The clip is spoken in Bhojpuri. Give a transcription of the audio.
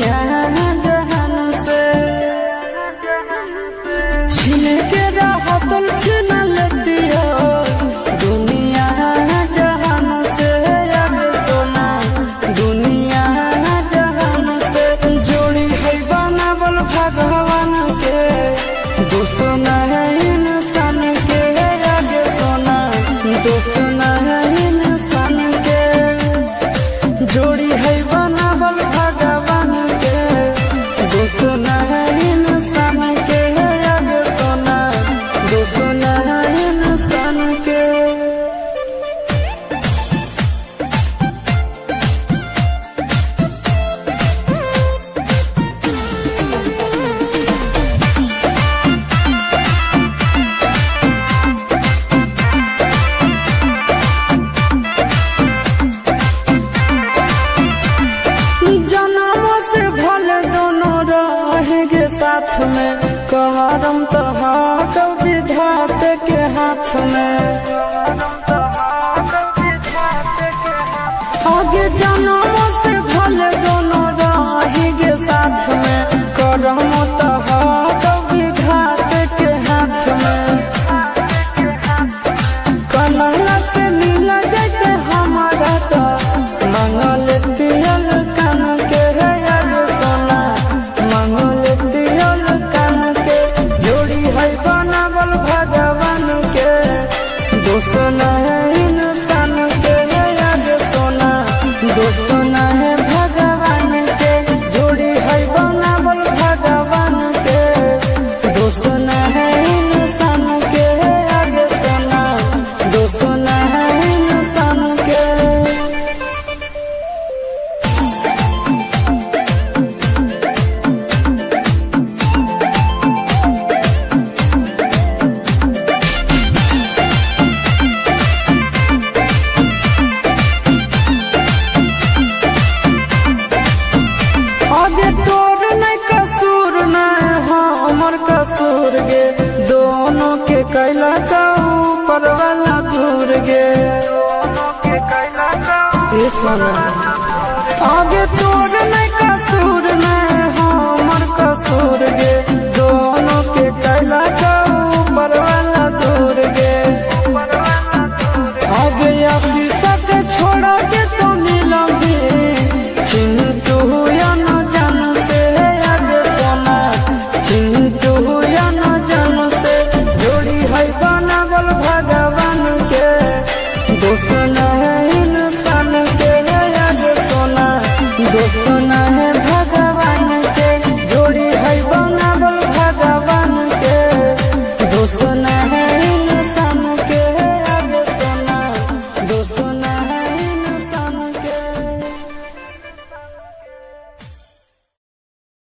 दुनिया जहान से छीन के राहतल छीन लेती हो दुनिया जहान से। अब सोना दुनिया जहान से जोड़ी है बनावल भगवान के दुश्मन है इंसान के। आगे सोना दुश्मन है इंसान के जोड़ी है बनावल भगवान के दुश्मन है इंसान के। आगे सोना दुश्मन है इंसान के। जन्मों से भले दोनों रहेंगे साथ में कहरम तो हाथ विधाते के हाथ में। आगे जन्मों से भले दोनों रहेंगे साथ में करम तो हाथ विधाते के हाथ में। कन्हैया से मिला जाते हमारा तो मंगल दियल कान के है। आगे सोना मंगल दियल कान के जोड़ी है बनावल भगवान के दुश्मन है इंसान के। आगे सोना दुश्मन है भगवान के जोड़ी है बनावल भगवान के दुश्मन है इंसान के। आगे सोना दुश्मन है इंसान के। आगे तोर नहीं कसूर नहीं हमर कसूर गे दोनों के कैला का ऊपर वाला दूर गे। ये सोना